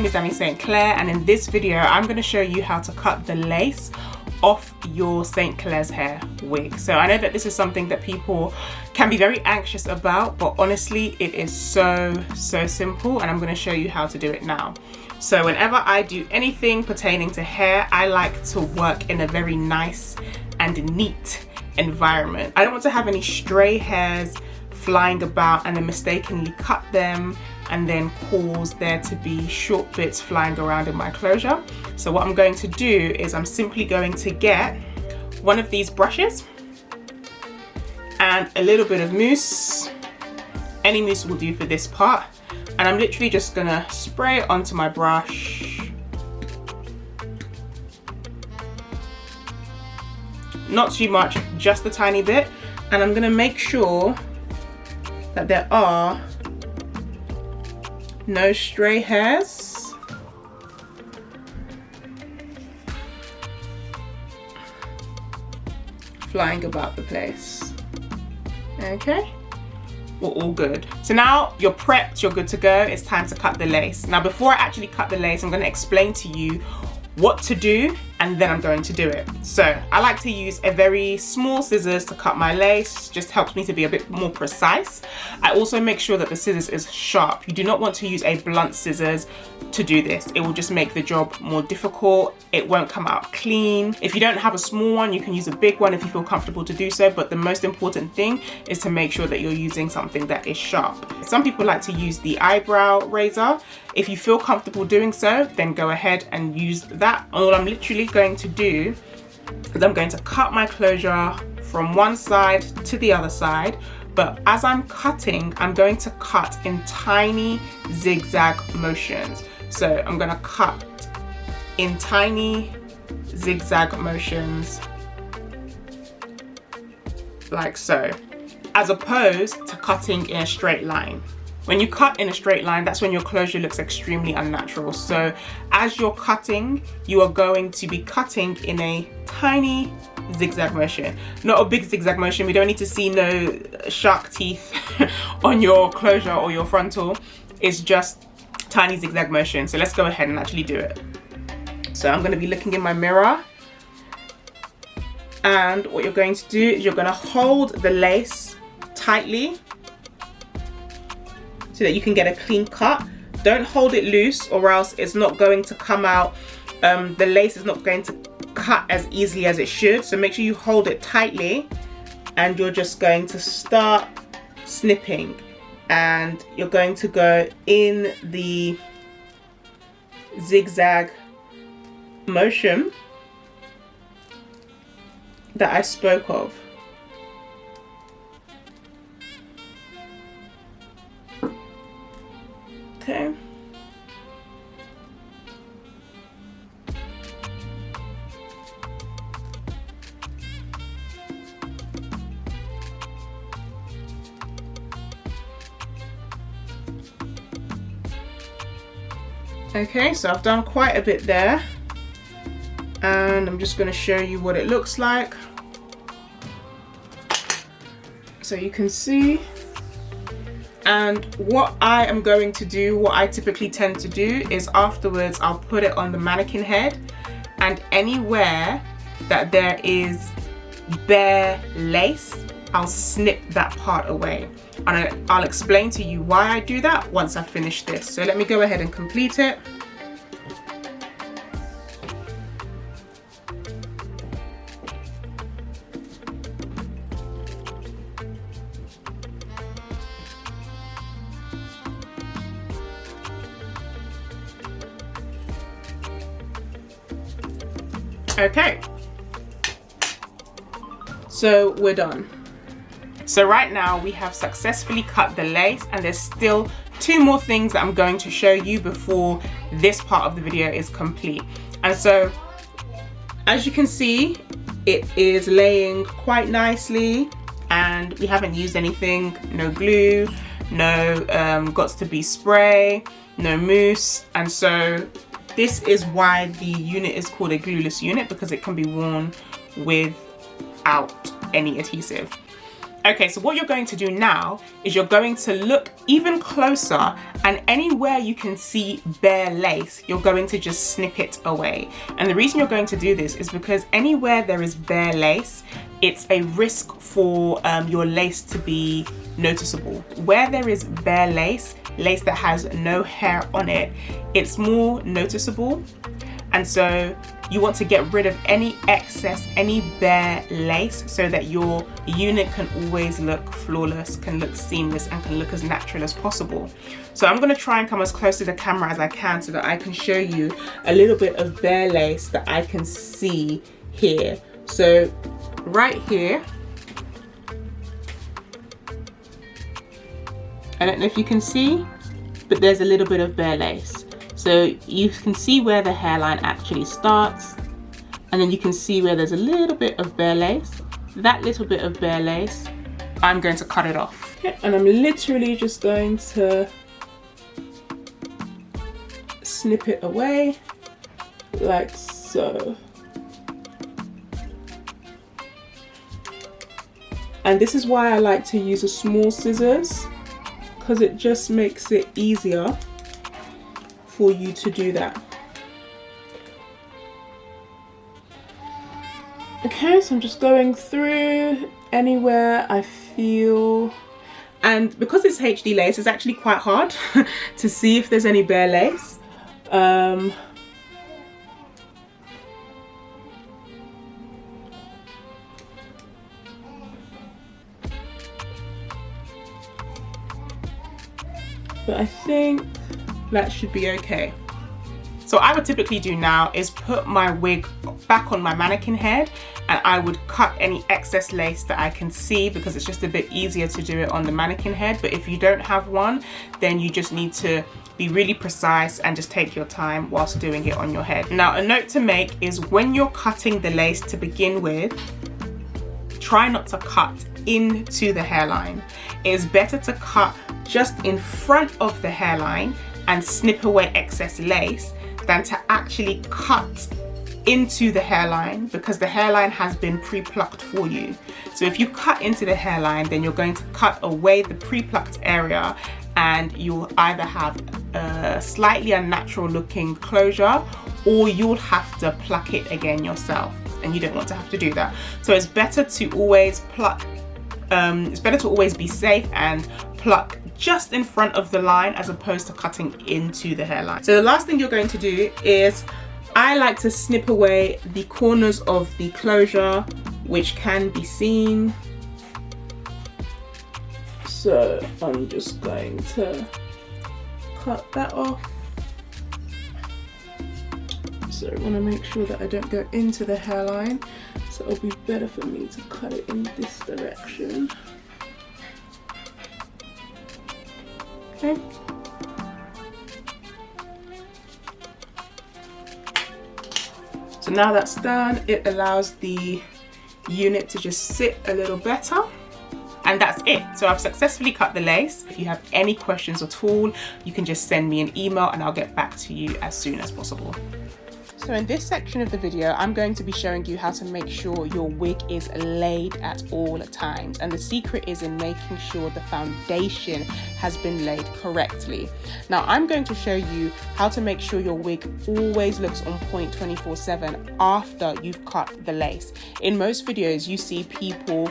name is Dami St. Clair, and in this video I'm going to show you how to cut the lace off your St. Clair's hair wig. So I know that this is something that people can be very anxious about, but honestly it is so simple, and I'm going to show you how to do it now. So whenever I do anything pertaining to hair, I like to work in a very nice and neat environment. I don't want to have any stray hairs flying about and then mistakenly cut them and then cause there to be short bits flying around in my closure. So what I'm going to do is I'm simply going to get one of these brushes and a little bit of mousse. Any mousse will do for this part. And I'm literally just gonna spray it onto my brush. Not too much, just a tiny bit. And I'm gonna make sure that there are no stray hairs. Flying about the place. Okay. We're all good. So now you're prepped, you're good to go. It's time to cut the lace. Now before I actually cut the lace, I'm going to explain to you what to do, and then I'm going to do it. So I like to use a very small scissors to cut my lace. Just helps me to be a bit more precise. I also make sure that the scissors is sharp. You do not want to use a blunt scissors to do this. It will just make the job more difficult. It won't come out clean. If you don't have a small one, you can use a big one if you feel comfortable to do so, but the most important thing is to make sure that you're using something that is sharp. Some people like to use the eyebrow razor. If you feel comfortable doing so, then go ahead and use that. All I'm literally going to do is I'm going to cut my closure from one side to the other side, but as I'm cutting, I'm going to cut in tiny zigzag motions. So I'm going to cut in tiny zigzag motions like so, as opposed to cutting in a straight line. When you cut in a straight line, that's when your closure looks extremely unnatural. So as you're cutting, you are going to be cutting in a tiny zigzag motion, not a big zigzag motion. We don't need to see no shark teeth on your closure or your frontal. It's just tiny zigzag motion. So let's go ahead and actually do it. So I'm going to be looking in my mirror, and what you're going to do is you're going to hold the lace tightly so that you can get a clean cut. Don't hold it loose, or else it's not going to come out. The lace is not going to cut as easily as it should. So make sure you hold it tightly, and you're just going to start snipping, and you're going to go in the zigzag motion that I spoke of. Okay. Okay, so I've done quite a bit there, and I'm just going to show you what it looks like. So you can see. And what I am going to do, what I typically tend to do, is afterwards I'll put it on the mannequin head, and anywhere that there is bare lace, I'll snip that part away. And I'll explain to you why I do that once I finish this. So let me go ahead and complete it. Okay, so we're done. So right now we have successfully cut the lace, and there's still two more things that I'm going to show you before this part of the video is complete. And so as you can see, it is laying quite nicely, and we haven't used anything, no glue, no got to be spray, no mousse. And so this is why the unit is called a glueless unit, because it can be worn without any adhesive. Okay, so what you're going to do now is you're going to look even closer, and anywhere you can see bare lace, you're going to just snip it away. And the reason you're going to do this is because anywhere there is bare lace, it's a risk for your lace to be noticeable. Where there is bare lace that has no hair on it, it's more noticeable. And so you want to get rid of any excess, any bare lace, so that your unit can always look flawless, can look seamless, and can look as natural as possible. So I'm going to try and come as close to the camera as I can so that I can show you a little bit of bare lace that I can see here. So right here, I don't know if you can see, but there's a little bit of bare lace. So you can see where the hairline actually starts, and then you can see where there's a little bit of bare lace. That little bit of bare lace, I'm going to cut it off. Okay, and I'm literally just going to snip it away like so. And this is why I like to use a small scissors, because it just makes it easier for you to do that. Okay, so I'm just going through anywhere I feel, and because it's HD lace, it's actually quite hard to see if there's any bare lace. But I think that should be okay. So what I would typically do now is put my wig back on my mannequin head, and I would cut any excess lace that I can see, because it's just a bit easier to do it on the mannequin head. But if you don't have one, then you just need to be really precise and just take your time whilst doing it on your head. Now, a note to make is when you're cutting the lace to begin with, try not to cut into the hairline. It is better to cut just in front of the hairline and snip away excess lace than to actually cut into the hairline, because the hairline has been pre-plucked for you. So if you cut into the hairline, then you're going to cut away the pre-plucked area, and you'll either have a slightly unnatural looking closure, or you'll have to pluck it again yourself, and you don't want to have to do that. So it's better to always pluck, it's better to always be safe and pluck just in front of the line as opposed to cutting into the hairline. So the last thing you're going to do is, I like to snip away the corners of the closure, which can be seen. So I'm just going to cut that off. So I want to make sure that I don't go into the hairline. So it'll be better for me to cut it in this direction. Okay. So now that's done, it allows the unit to just sit a little better. And that's it. So I've successfully cut the lace. If you have any questions at all, you can just send me an email and I'll get back to you as soon as possible. So in this section of the video, I'm going to be showing you how to make sure your wig is laid at all times. And the secret is in making sure the foundation has been laid correctly. Now, I'm going to show you how to make sure your wig always looks on point 24/7 after you've cut the lace. In most videos, you see people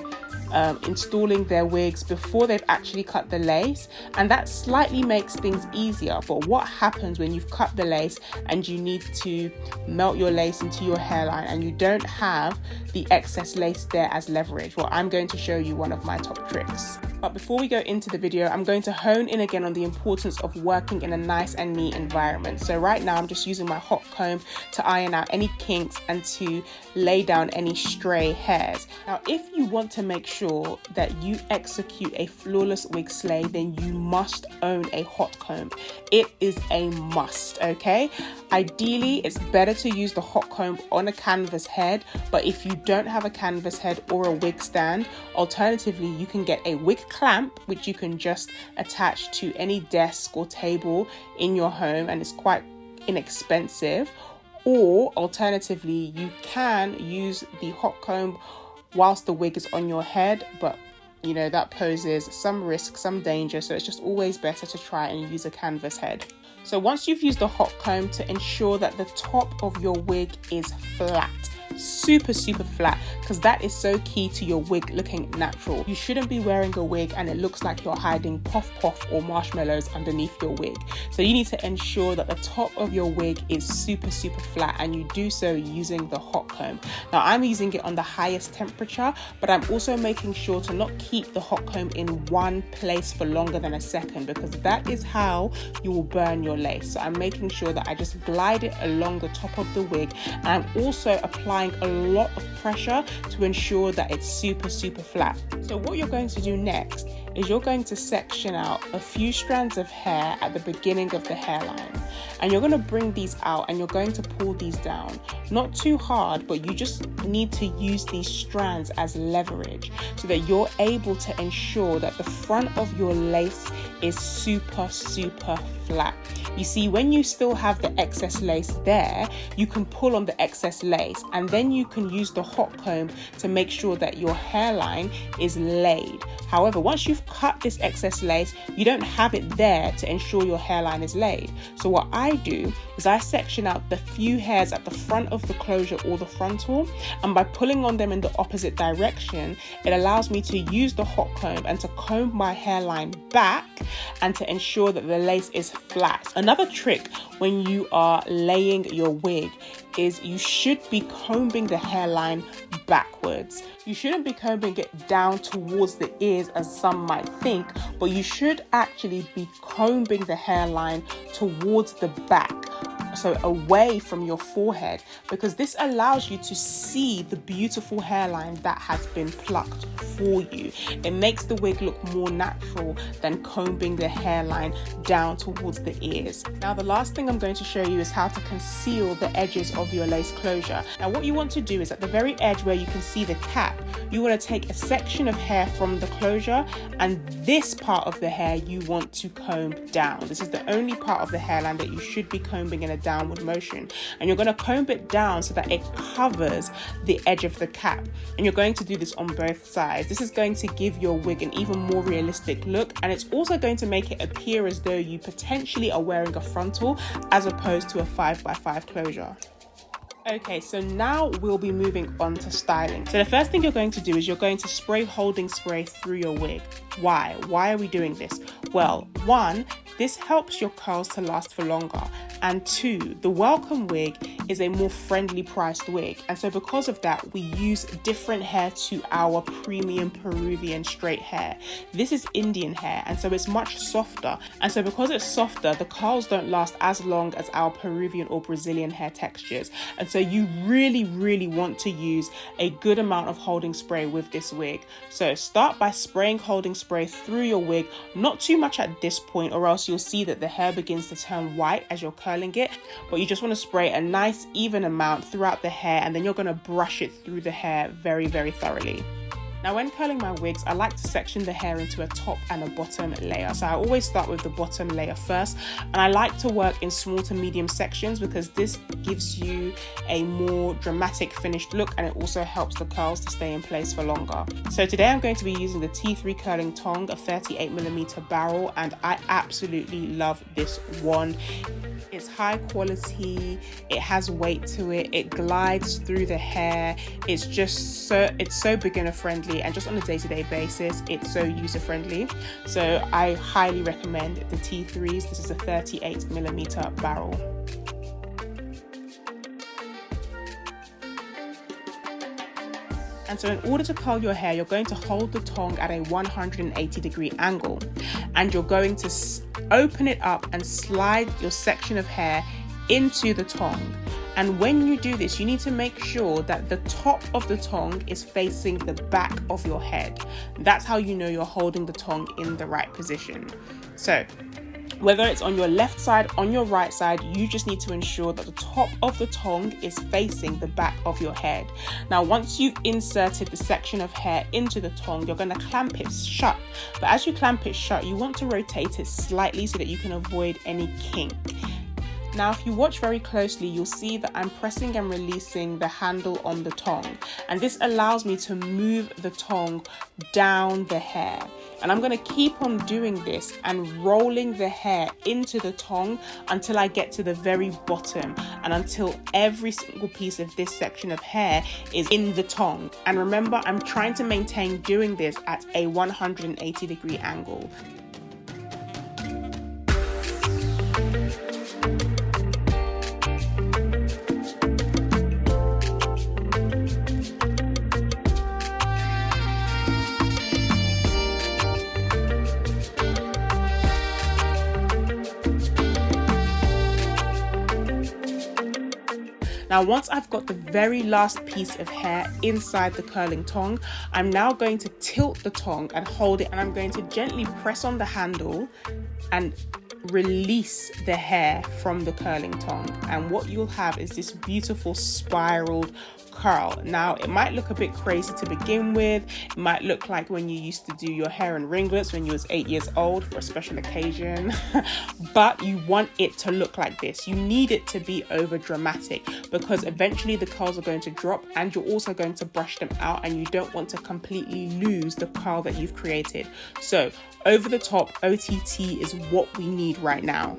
installing their wigs before they've actually cut the lace, and that slightly makes things easier. But what happens when you've cut the lace and you need to melt your lace into your hairline and you don't have the excess lace there as leverage? Well, I'm going to show you one of my top tricks. But before we go into the video, I'm going to hone in again on the importance of working in a nice and neat environment. So right now I'm just using my hot comb to iron out any kinks and to lay down any stray hairs. Now, if you want to make sure that you execute a flawless wig slay, then you must own a hot comb. It is a must, okay? Ideally, it's better to use the hot comb on a canvas head, but if you don't have a canvas head or a wig stand, alternatively, you can get a wig clamp, which you can just attach to any desk or table in your home, and it's quite inexpensive. Or alternatively, you can use the hot comb whilst the wig is on your head, but you know, that poses some risk, some danger. So it's just always better to try and use a canvas head. So once you've used the hot comb, to ensure that the top of your wig is flat, super flat, because that is so key to your wig looking natural. You shouldn't be wearing a wig and it looks like you're hiding puff or marshmallows underneath your wig. So you need to ensure that the top of your wig is super flat, and you do so using the hot comb. Now I'm using it on the highest temperature, but I'm also making sure to not keep the hot comb in one place for longer than a second, because that is how you will burn your lace. So I'm making sure that I just glide it along the top of the wig, and I'm also applying a lot of pressure to ensure that it's super flat. So what you're going to do next is you're going to section out a few strands of hair at the beginning of the hairline, and you're going to bring these out and you're going to pull these down, not too hard, but you just need to use these strands as leverage so that you're able to ensure that the front of your lace is super flat. You see, when you still have the excess lace there, you can pull on the excess lace, and then you can use the hot comb to make sure that your hairline is laid. However, once you've cut this excess lace, you don't have it there to ensure your hairline is laid. So what I do is I section out the few hairs at the front of the closure or the frontal, and by pulling on them in the opposite direction, it allows me to use the hot comb and to comb my hairline back and to ensure that the lace is flat. Another trick when you are laying your wig is you should be combing the hairline backwards. You shouldn't be combing it down towards the ears as some might think, but you should actually be combing the hairline towards the back, so away from your forehead, because this allows you to see the beautiful hairline that has been plucked for you. It makes the wig look more natural than combing the hairline down towards the ears. Now the last thing I'm going to show you is how to conceal the edges of your lace closure. Now what you want to do is at the very edge where you can see the cap, you want to take a section of hair from the closure, and this part of the hair you want to comb down. This is the only part of the hairline that you should be combing in a downward motion, and you're going to comb it down so that it covers the edge of the cap, and you're going to do this on both sides. This is going to give your wig an even more realistic look, and it's also going to make it appear as though you potentially are wearing a frontal as opposed to a 5x5 closure. Okay, so now we'll be moving on to styling. So the first thing you're going to do is you're going to spray holding spray through your wig. Why? Why are we doing this? Well, one, this helps your curls to last for longer. And two, the Welcome wig is a more friendly priced wig. And so because of that, we use different hair to our premium Peruvian straight hair. This is Indian hair, and so it's much softer. And so because it's softer, the curls don't last as long as our Peruvian or Brazilian hair textures. And so you really want to use a good amount of holding spray with this wig. So start by spraying holding spray through your wig, not too much at this point, or else you'll see that the hair begins to turn white as you're curling it. But you just want to spray a nice even amount throughout the hair, and then you're going to brush it through the hair very thoroughly. Now when curling my wigs, I like to section the hair into a top and a bottom layer. So I always start with the bottom layer first, and I like to work in small to medium sections because this gives you a more dramatic finished look, and it also helps the curls to stay in place for longer. So today I'm going to be using the T3 curling tong, a 38mm barrel, and I absolutely love this wand. It's high quality, it has weight to it, it glides through the hair, it's so beginner friendly, and just on a day-to-day basis it's so user friendly. So I highly recommend the T3s. This is a 38mm barrel. And so in order to curl your hair, you're going to hold the tong at a 180-degree angle, and you're going to open it up and slide your section of hair into the tong. And when you do this, you need to make sure that the top of the tong is facing the back of your head. That's how you know you're holding the tong in the right position. So whether it's on your left side, on your right side, you just need to ensure that the top of the tong is facing the back of your head. Now, once you've inserted the section of hair into the tong, you're going to clamp it shut. But as you clamp it shut, you want to rotate it slightly so that you can avoid any kink. Now, if you watch very closely, you'll see that I'm pressing and releasing the handle on the tong, and this allows me to move the tong down the hair. And I'm going to keep on doing this and rolling the hair into the tong until I get to the very bottom, and until every single piece of this section of hair is in the tong. And remember, I'm trying to maintain doing this at a 180-degree angle. Now, once I've got the very last piece of hair inside the curling tong, I'm now going to tilt the tong and hold it, and I'm going to gently press on the handle and release the hair from the curling tong. And what you'll have is this beautiful spiraled curl. Now, it might look a bit crazy to begin with. It might look like when you used to do your hair in ringlets when you was 8 years old for a special occasion, but you want it to look like this. You need it to be over dramatic, because eventually the curls are going to drop and you're also going to brush them out, and you don't want to completely lose the curl that you've created. So over the top OTT is what we need right now.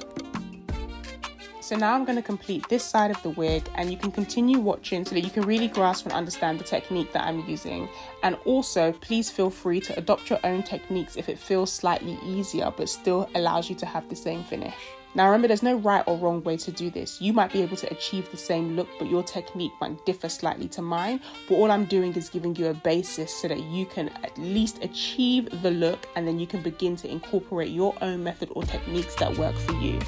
So now I'm going to complete this side of the wig, and you can continue watching so that you can really grasp and understand the technique that I'm using. And also, please feel free to adopt your own techniques if it feels slightly easier but still allows you to have the same finish. Now remember, there's no right or wrong way to do this. You might be able to achieve the same look, but your technique might differ slightly to mine. But all I'm doing is giving you a basis so that you can at least achieve the look, and then you can begin to incorporate your own method or techniques that work for you.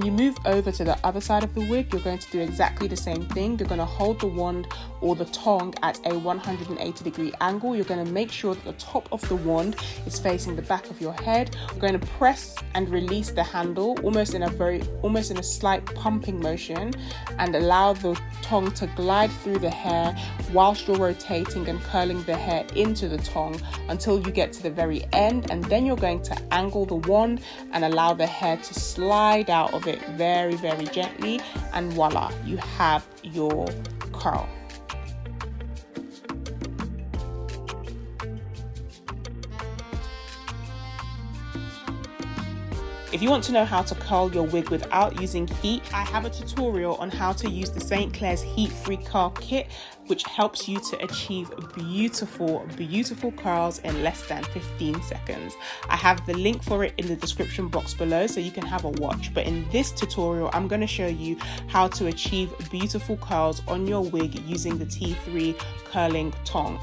you move over to the other side of the wig, you're going to do exactly the same thing. You're going to hold the wand or the tongue at a 180-degree angle. You're going to make sure that the top of the wand is facing the back of your head. You're going to press and release the handle almost in a slight pumping motion, and allow the tongue to glide through the hair whilst you're rotating and curling the hair into the tongue until you get to the very end. And then you're going to angle the wand and allow the hair to slide out of it very, very gently, and voila, you have your curl. If you want to know how to curl your wig without using heat, I have a tutorial on how to use the St. Clair's heat-free curl kit, which helps you to achieve beautiful, beautiful curls in less than 15 seconds. I have the link for it in the description box below so you can have a watch. But in this tutorial, I'm going to show you how to achieve beautiful curls on your wig using the T3 curling tongue.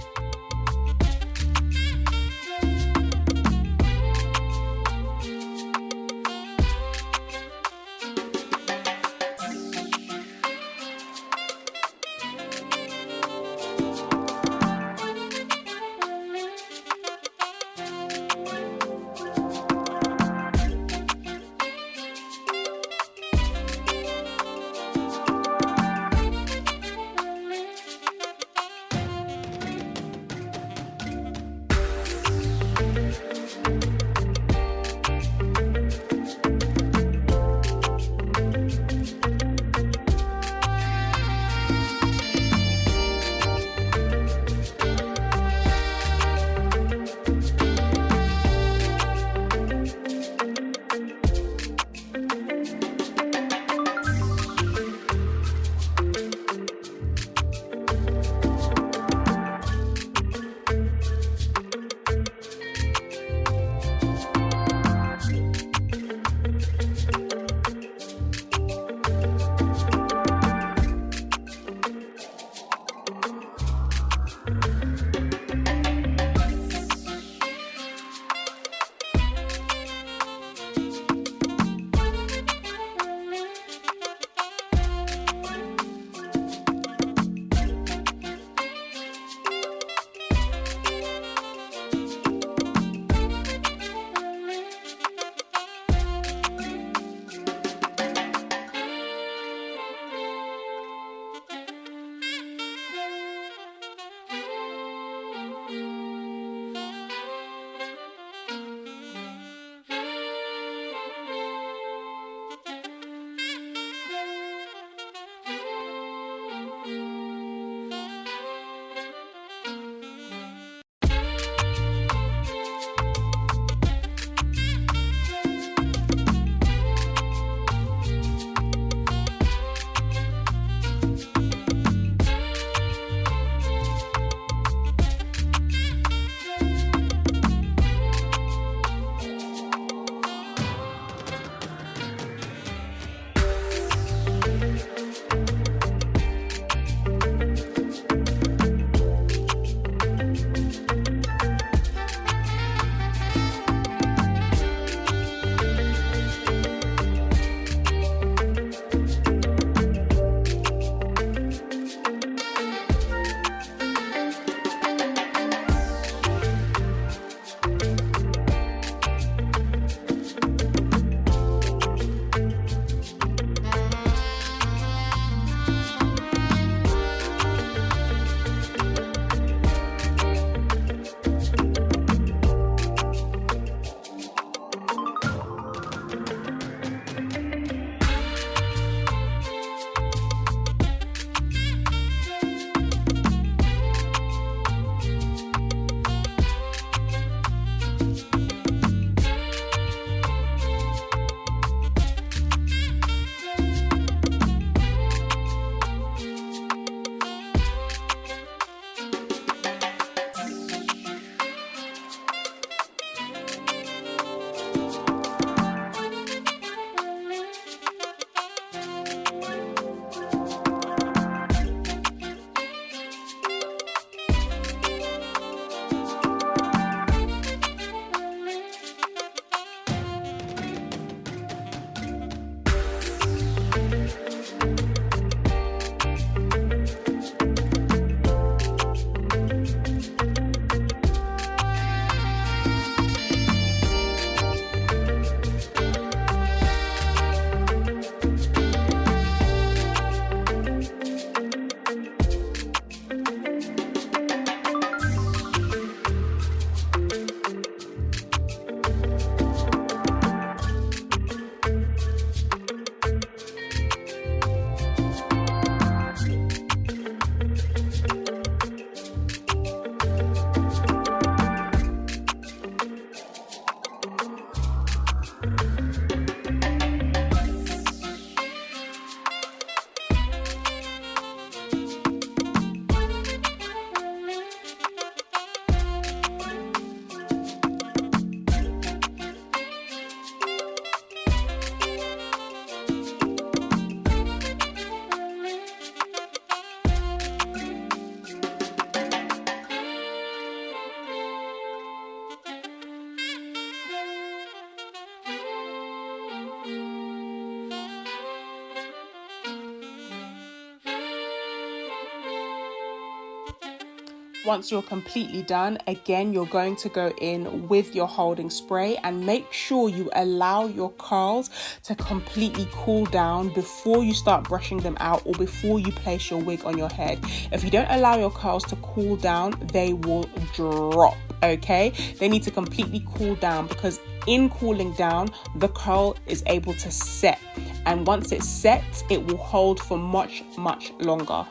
Once you're completely done, again, you're going to go in with your holding spray and make sure you allow your curls to completely cool down before you start brushing them out or before you place your wig on your head. If you don't allow your curls to cool down, they will drop, okay? They need to completely cool down, because in cooling down, the curl is able to set. And once it sets, it will hold for much, much longer.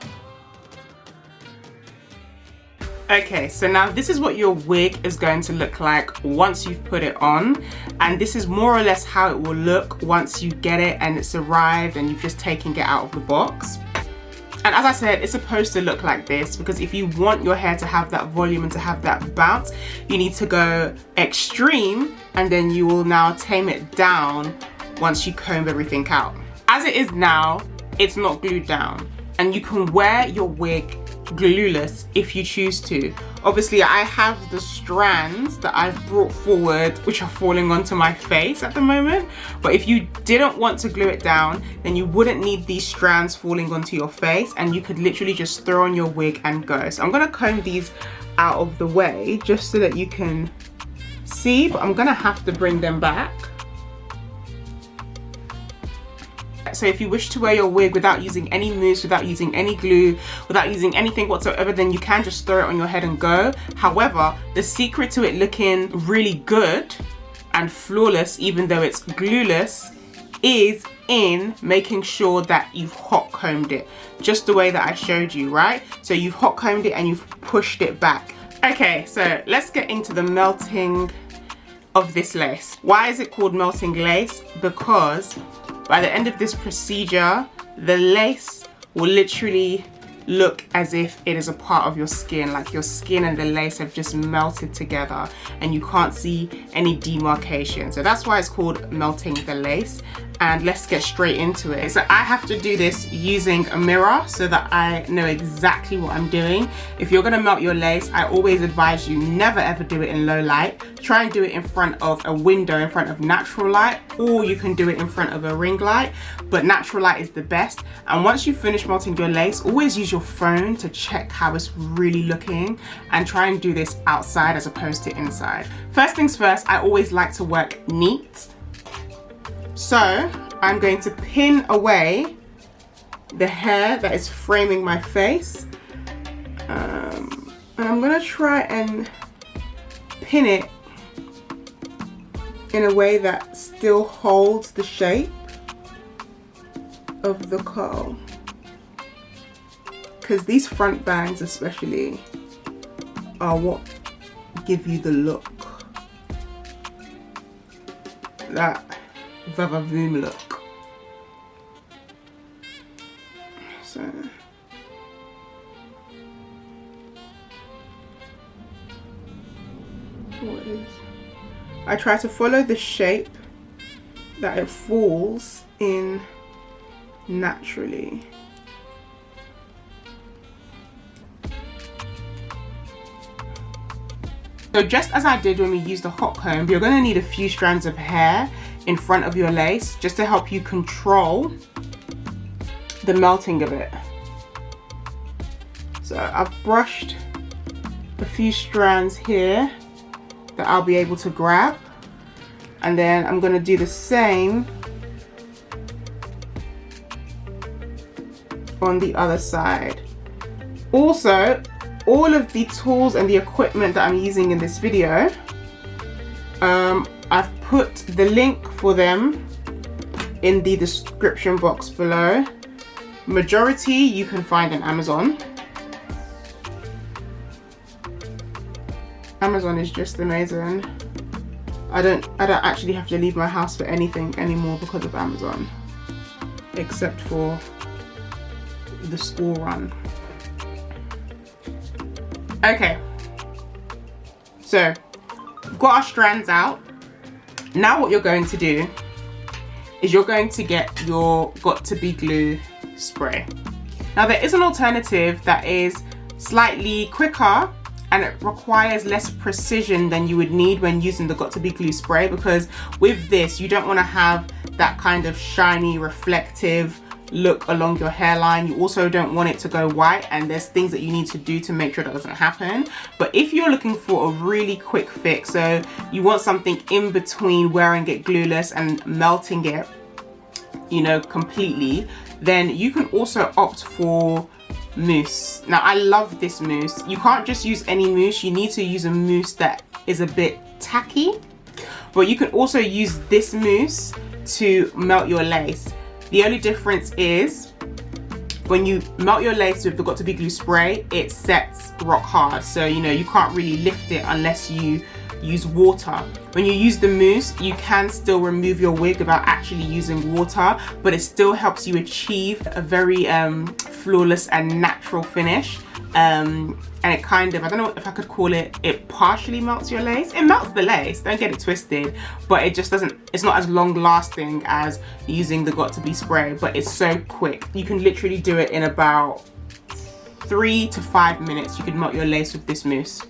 Okay, so now this is what your wig is going to look like once you've put it on, and this is more or less how it will look once you get it and it's arrived and you've just taken it out of the box. And as I said, it's supposed to look like this, because if you want your hair to have that volume and to have that bounce, you need to go extreme, and then you will now tame it down once you comb everything out. As it is now, it's not glued down, and you can wear your wig glueless if you choose to. Obviously, I have the strands that I've brought forward which are falling onto my face at the moment, but if you didn't want to glue it down, then you wouldn't need these strands falling onto your face, and you could literally just throw on your wig and go. So I'm gonna comb these out of the way just so that you can see, but I'm gonna have to bring them back. So if you wish to wear your wig without using any mousse, without using any glue, without using anything whatsoever, then you can just throw it on your head and go. However, the secret to it looking really good and flawless, even though it's glueless, is in making sure that you've hot combed it, just the way that I showed you, right? So you've hot combed it and you've pushed it back. Okay, so let's get into the melting of this lace. Why is it called melting lace? Because by the end of this procedure, the lace will literally look as if it is a part of your skin, like your skin and the lace have just melted together and you can't see any demarcation. So that's why it's called melting the lace. And let's get straight into it. So I have to do this using a mirror so that I know exactly what I'm doing. If you're gonna melt your lace, I always advise you never ever do it in low light. Try and do it in front of a window, in front of natural light, or you can do it in front of a ring light, but natural light is the best. And once you finish melting your lace, always use your phone to check how it's really looking, and try and do this outside as opposed to inside. First things first, I always like to work neat. So I'm going to pin away the hair that is framing my face, and I'm gonna try and pin it in a way that still holds the shape of the curl, because these front bangs especially are what give you the look, that va-va-voom look. So what is, I try to follow the shape that it falls in naturally. So just as I did when we used the hot comb, you're going to need a few strands of hair in front of your lace just to help you control the melting of it. So I've brushed a few strands here that I'll be able to grab, and then I'm going to do the same on the other side. Also, all of the tools and the equipment that I'm using in this video, I've put the link for them in the description box below. Majority you can find on Amazon. Amazon is just amazing. I don't actually have to leave my house for anything anymore because of Amazon, except for the school run. Okay, so we've got our strands out. Now what you're going to do is you're going to get your Got To Be Glue spray. Now there is an alternative that is slightly quicker and it requires less precision than you would need when using the Got To Be Glue spray, because with this you don't want to have that kind of shiny, reflective look along your hairline. You also don't want it to go white, and there's things that you need to do to make sure that doesn't happen. But if you're looking for a really quick fix, so you want something in between wearing it glueless and melting it, you know, completely, then you can also opt for mousse. Now I love this mousse. You can't just use any mousse, you need to use a mousse that is a bit tacky, but you can also use this mousse to melt your lace. The only difference is when you melt your lace with the Got To Be glue spray, it sets rock hard, so you know you can't really lift it unless you use water. When you use the mousse, you can still remove your wig without actually using water, but it still helps you achieve a very flawless and natural finish. And it kind of, I don't know if I could call it, it partially melts your lace. It melts the lace, don't get it twisted, but it just doesn't, it's not as long lasting as using the Got To Be spray, but it's so quick. You can literally do it in about 3 to 5 minutes. You can melt your lace with this mousse.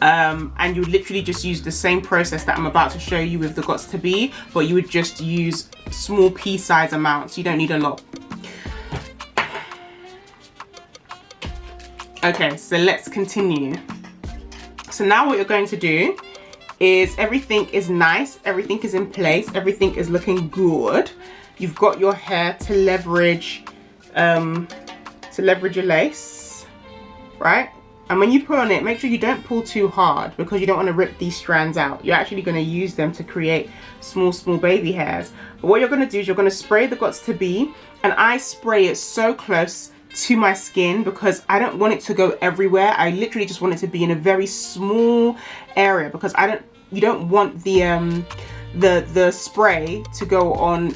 And you would literally just use the same process that I'm about to show you with the Got To Be, but you would just use small pea-size amounts. You don't need a lot. Okay, so let's continue. So now what you're going to do is everything is nice, everything is in place, everything is looking good. You've got your hair to leverage your lace, right? And when you pull on it, make sure you don't pull too hard because you don't want to rip these strands out. You're actually going to use them to create small baby hairs. But what you're going to do is you're going to spray the Got To Be, and I spray it so close to my skin because I don't want it to go everywhere. I literally just want it to be in a very small area because you don't want the spray to go on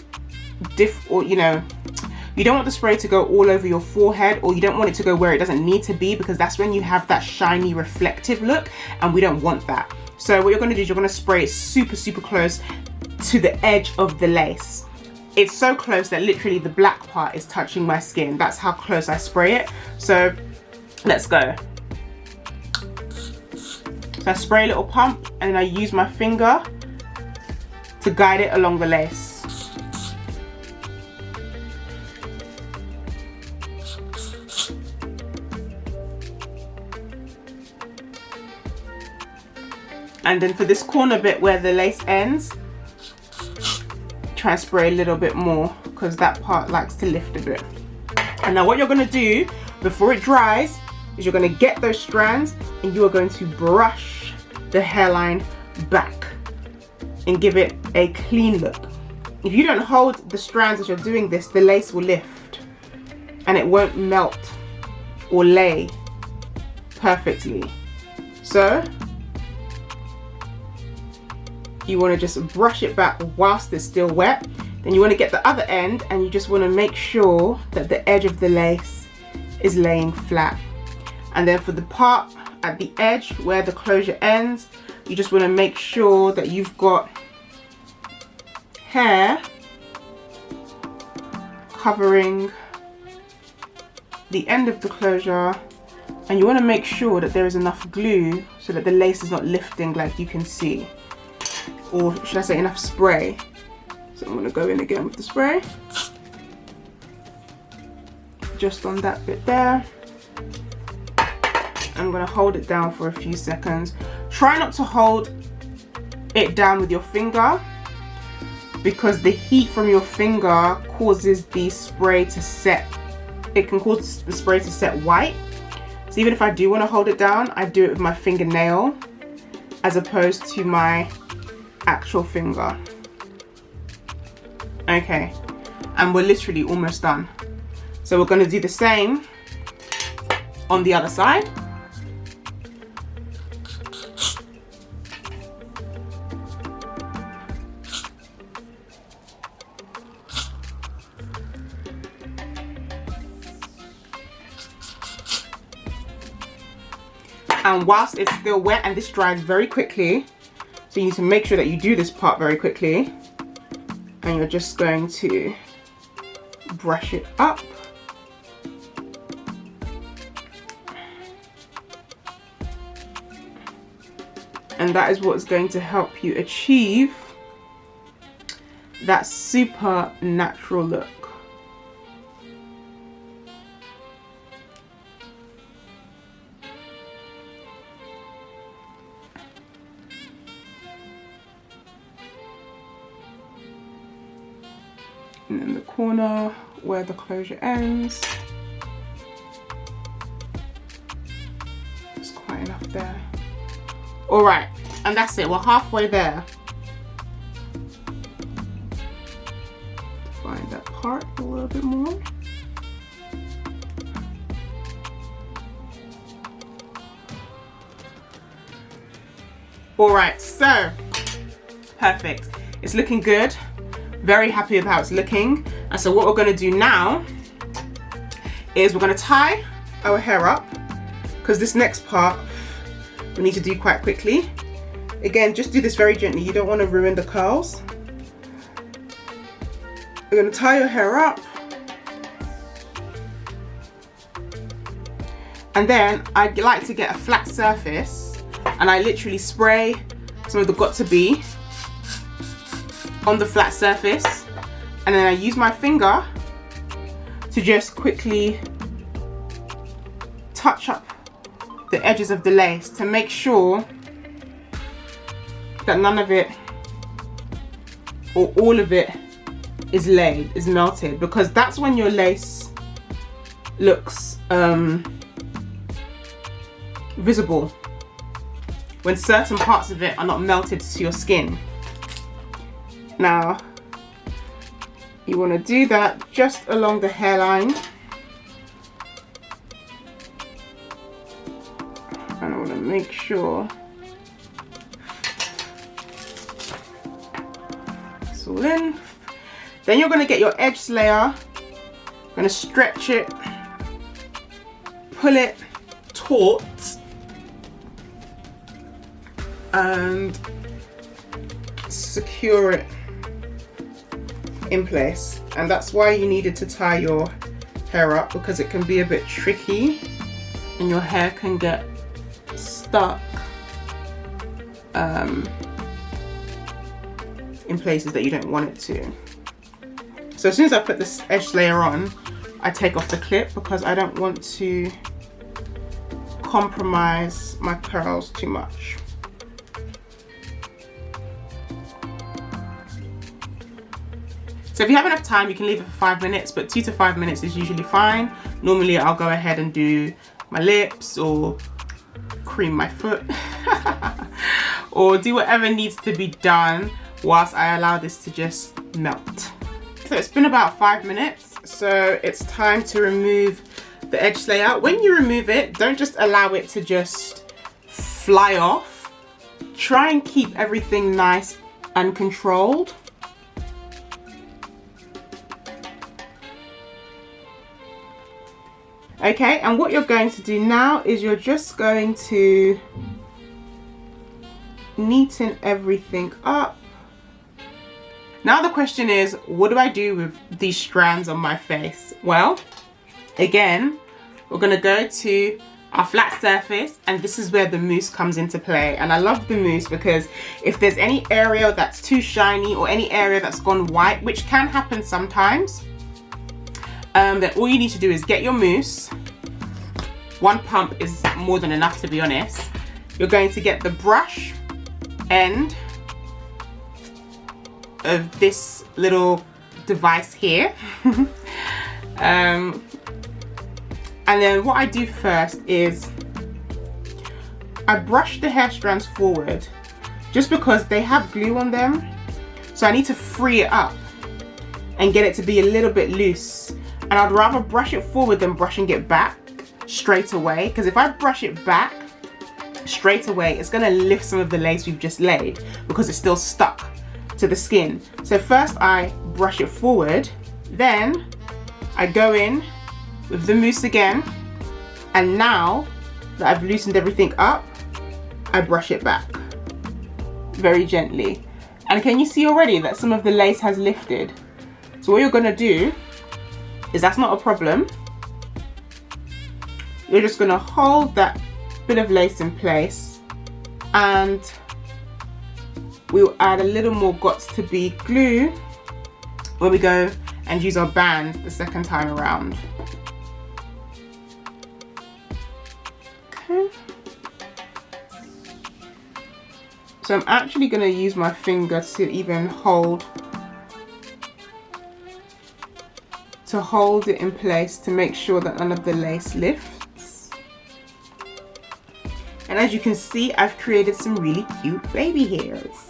you don't want the spray to go all over your forehead, or you don't want it to go where it doesn't need to be, because that's when you have that shiny reflective look, and we don't want that. So what you're going to do is you're going to spray it super close to the edge of the lace. It's so close that literally the black part is touching my skin. That's how close I spray it. So let's go. So I spray a little pump, and I use my finger to guide it along the lace. And then for this corner bit where the lace ends, try and spray a little bit more because that part likes to lift a bit. And now what you're going to do before it dries is you're going to get those strands and you are going to brush the hairline back and give it a clean look. If you don't hold the strands as you're doing this, the lace will lift and it won't melt or lay perfectly. So you want to just brush it back whilst it's still wet. Then you want to get the other end and you just want to make sure that the edge of the lace is laying flat. And then for the part at the edge where the closure ends, you just want to make sure that you've got hair covering the end of the closure, and you want to make sure that there is enough glue so that the lace is not lifting like you can see. Or should I say enough spray. So I'm going to go in again with the spray. Just on that bit there. I'm going to hold it down for a few seconds. Try not to hold it down with your finger because the heat from your finger causes the spray to set. It can cause the spray to set white. So even if I do want to hold it down, I do it with my fingernail as opposed to my actual finger. Okay, and we're literally almost done. So we're going to do the same on the other side. And whilst it's still wet, and this dries very quickly, so you need to make sure that you do this part very quickly, and you're just going to brush it up. And that is what's going to help you achieve that super natural look. And then the corner where the closure ends. There's quite enough there. All right, and that's it. We're halfway there. Find that part a little bit more. All right, so perfect. It's looking good. Very happy with how it's looking. And so what we're going to do now is we're going to tie our hair up, because this next part we need to do quite quickly. Again, just do this very gently. You don't want to ruin the curls. You're going to tie your hair up, and then I like to get a flat surface, and I literally spray some of the got2b on the flat surface, and then I use my finger to just quickly touch up the edges of the lace to make sure that none of it or all of it is melted, because that's when your lace looks visible, when certain parts of it are not melted to your skin. Now, you want to do that just along the hairline, and I want to make sure it's all in. Then you're going to get your edge layer, going to stretch it, pull it taut, and secure it in place. And that's why you needed to tie your hair up, because it can be a bit tricky and your hair can get stuck in places that you don't want it to. So as soon as I put this edge layer on, I take off the clip, because I don't want to compromise my curls too much. So if you have enough time, you can leave it for 5 minutes, but 2 to 5 minutes is usually fine. Normally I'll go ahead and do my lips or cream my foot or do whatever needs to be done whilst I allow this to just melt. So it's been about 5 minutes, so it's time to remove the edge layer. When you remove it, don't just allow it to just fly off. Try and keep everything nice and controlled. Okay, and what you're going to do now is you're just going to neaten everything up. Now the question is, what do I do with these strands on my face? Well, again, we're gonna go to our flat surface, and this is where the mousse comes into play. And I love the mousse because if there's any area that's too shiny or any area that's gone white, which can happen sometimes, then all you need to do is get your mousse. One pump is more than enough, to be honest. You're going to get the brush end of this little device here. And then what I do first is I brush the hair strands forward, just because they have glue on them. So I need to free it up and get it to be a little bit loose. And I'd rather brush it forward than brushing it back straight away, because if I brush it back straight away, it's going to lift some of the lace we've just laid because it's still stuck to the skin. So first I brush it forward, then I go in with the mousse again, and now that I've loosened everything up, I brush it back very gently. And can you see already that some of the lace has lifted? So what you're going to do is, that's not a problem. You're just going to hold that bit of lace in place, and we'll add a little more got2b glue when we go and use our band the second time around. Okay. So I'm actually going to use my finger to even hold to hold it in place to make sure that none of the lace lifts. And as you can see, I've created some really cute baby hairs.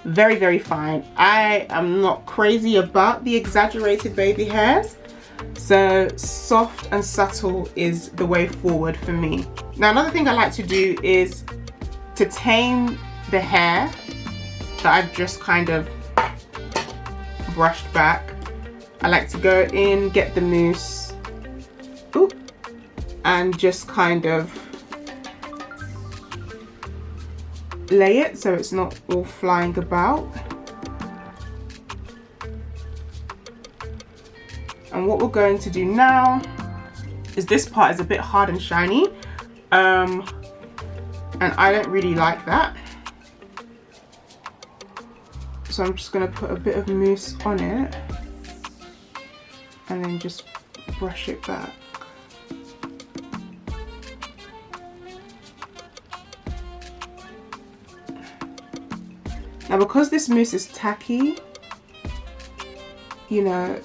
Very, very fine. I am not crazy about the exaggerated baby hairs, so soft and subtle is the way forward for me. Now, another thing I like to do is to tame the hair that I've just kind of brushed back. I like to go in, get the mousse, and just kind of lay it so it's not all flying about. And what we're going to do now is, this part is a bit hard and shiny, and I don't really like that. So I'm just going to put a bit of mousse on it and then just brush it back. Now, because this mousse is tacky, you know,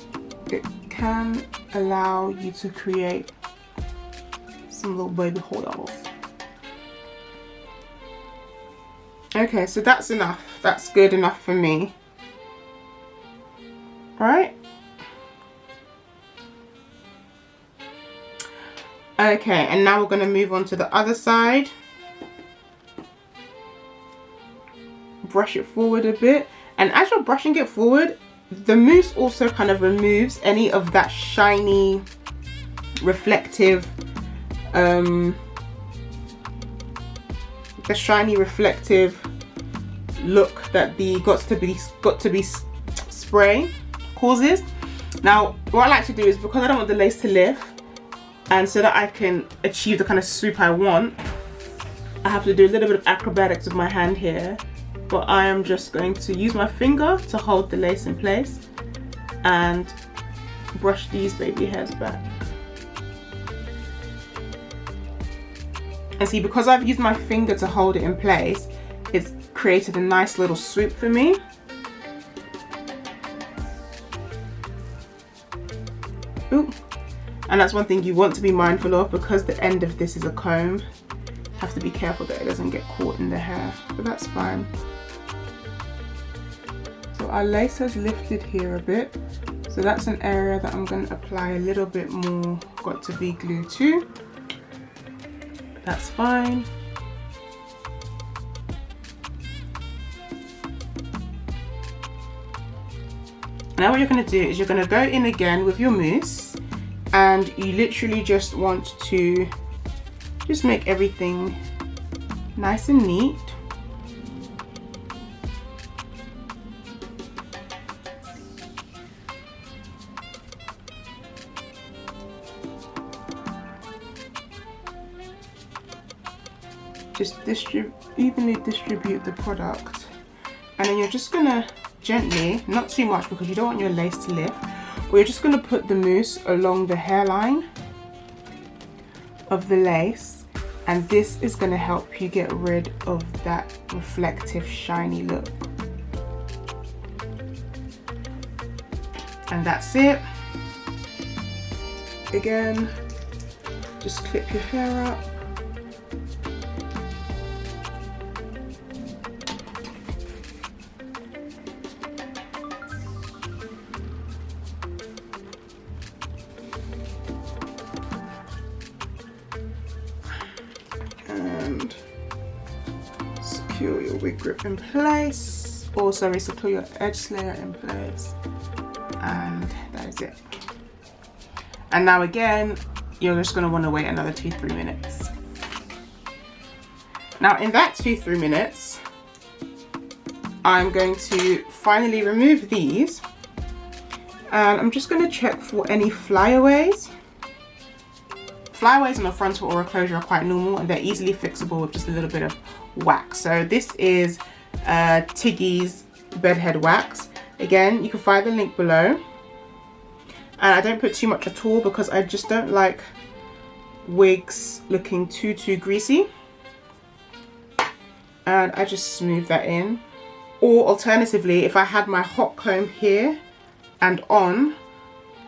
it can allow you to create some little baby holes. Okay, so that's enough. That's good enough for me. Right? Okay, and now we're going to move on to the other side. Brush it forward a bit, and as you're brushing it forward, the mousse also kind of removes any of that shiny, reflective, look that the got to be spray causes. Now, what I like to do is, because I don't want the lace to lift, and so that I can achieve the kind of swoop I want, I have to do a little bit of acrobatics with my hand here. But I am just going to use my finger to hold the lace in place and brush these baby hairs back. And see, because I've used my finger to hold it in place, it's created a nice little swoop for me. Ooh. And that's one thing you want to be mindful of, because the end of this is a comb. Have to be careful that it doesn't get caught in the hair, but that's fine. So our lace has lifted here a bit, so that's an area that I'm going to apply a little bit more got to be glue to. That's fine. Now what you're going to do is you're going to go in again with your mousse, and you literally just want to just make everything nice and neat. Just evenly distribute the product, and then you're just gonna gently, not too much because you don't want your lace to lift, but you're just gonna put the mousse along the hairline of the lace, and this is gonna help you get rid of that reflective, shiny look. And that's it. Again, just clip your hair up. And secure your wig grip in place, or sorry, secure your edge layer in place, and that is it. And now again, you're just going to want to wait another 2-3 minutes. Now in that 2-3 minutes, I'm going to finally remove these, and I'm just going to check for any flyaways. Flyaways on a frontal or a closure are quite normal, and they're easily fixable with just a little bit of wax. So this is Tiggy's bedhead wax. Again, you can find the link below. And I don't put too much at all because I just don't like wigs looking too greasy. And I just smooth that in. Or alternatively, if I had my hot comb here and on,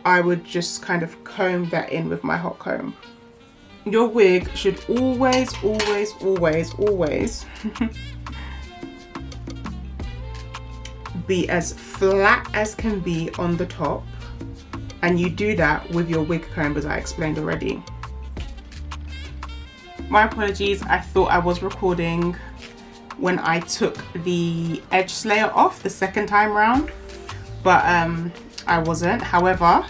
I would just kind of comb that in with my hot comb. Your wig should always, always, always, always be as flat as can be on the top, and you do that with your wig comb as I explained already. My apologies, I thought I was recording when I took the edge slayer off the second time round, but I wasn't. However,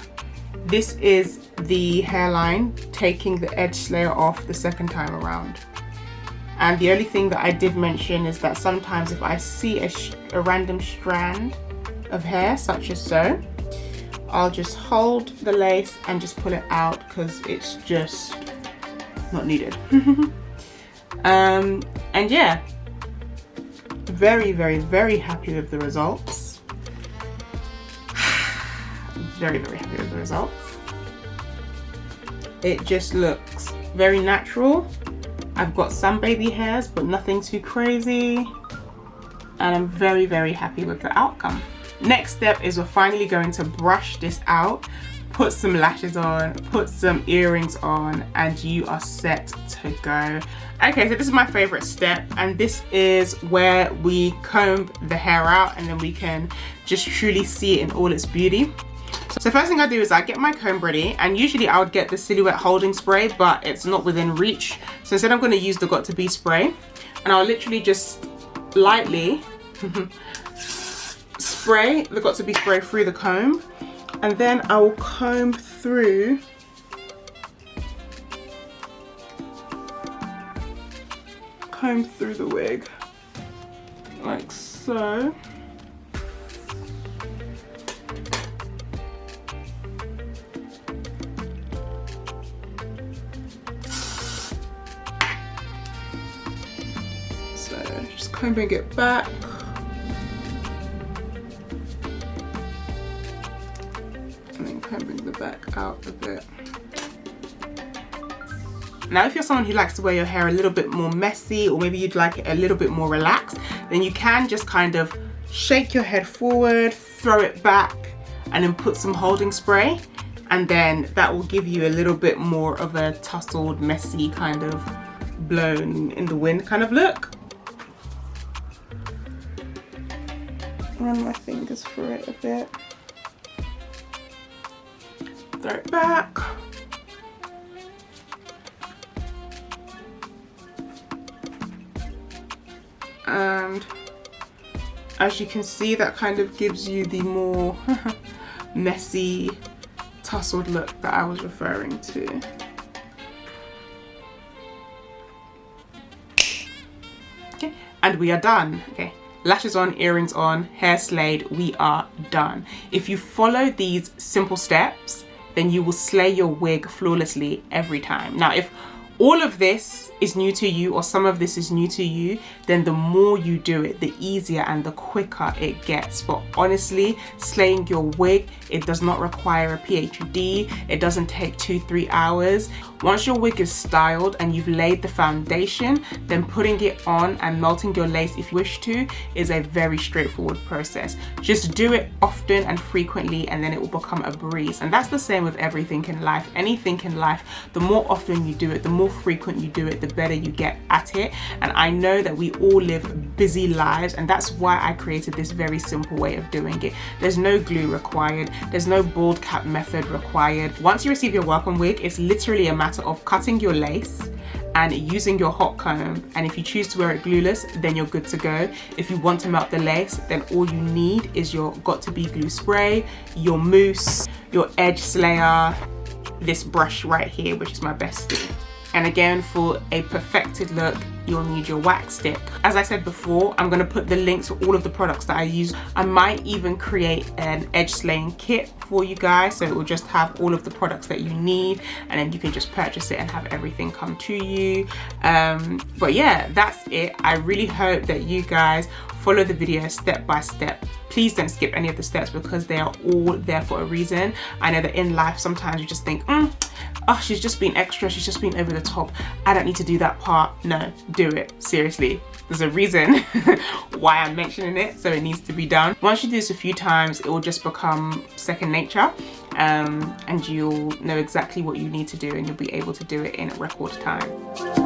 this is the hairline taking the edge slayer off the second time around. And the only thing that I did mention is that sometimes if I see a random strand of hair, such as so, I'll just hold the lace and just pull it out because it's just not needed. And yeah, very, very, very happy with the results. Very, very happy with the results. It just looks very natural. I've got some baby hairs, but nothing too crazy. And I'm very, very happy with the outcome. Next step is we're finally going to brush this out, put some lashes on, put some earrings on, and you are set to go. Okay, so this is my favorite step, and this is where we comb the hair out and then we can just truly see it in all its beauty. So first thing I do is I get my comb ready, and usually I would get the silhouette holding spray, but it's not within reach. So instead I'm going to use the Got To Be spray, and I'll literally just lightly spray the Got To Be spray through the comb, and then I will comb through the wig like so. Just combing it back. And then combing the back out a bit. Now, if you're someone who likes to wear your hair a little bit more messy, or maybe you'd like it a little bit more relaxed, then you can just kind of shake your head forward, throw it back, and then put some holding spray. And then that will give you a little bit more of a tousled, messy, kind of blown in the wind kind of look. Run my fingers through it a bit. Throw it back. And as you can see, that kind of gives you the more messy, tousled look that I was referring to. Okay, and we are done. Okay. Lashes on, earrings on, hair slayed, we are done. If you follow these simple steps, then you will slay your wig flawlessly every time. Now, if all of this is new to you, or some of this is new to you, then the more you do it, the easier and the quicker it gets. But honestly, slaying your wig, it does not require a PhD. It doesn't take 2-3 hours. Once your wig is styled and you've laid the foundation, then putting it on and melting your lace if you wish to is a very straightforward process. Just do it often and frequently, and then it will become a breeze. And that's the same with everything in life. Anything in life, the more often you do it, the more frequent you do it, the better you get at it. And I know that we all live busy lives, and that's why I created this very simple way of doing it. There's no glue required. There's no bald cap method required. Once you receive your welcome wig, it's literally a matter of cutting your lace and using your hot comb, and if you choose to wear it glueless, then you're good to go. If you want to melt the lace, then all you need is your Got To Be glue spray, your mousse, your edge slayer, this brush right here, which is my bestie. And again, for a perfected look, you'll need your wax stick. As I said before, I'm gonna put the links to all of the products that I use. I might even create an edge slaying kit for you guys, so it will just have all of the products that you need, and then you can just purchase it and have everything come to you. But yeah, that's it. I really hope that you guys follow the video step by step. Please don't skip any of the steps because they are all there for a reason. I know that in life, sometimes you just think, oh, she's just been extra, she's just been over the top. I don't need to do that part. No, do it, seriously. There's a reason why I'm mentioning it, so it needs to be done. Once you do this a few times, it will just become second nature. and you'll know exactly what you need to do, and you'll be able to do it in record time.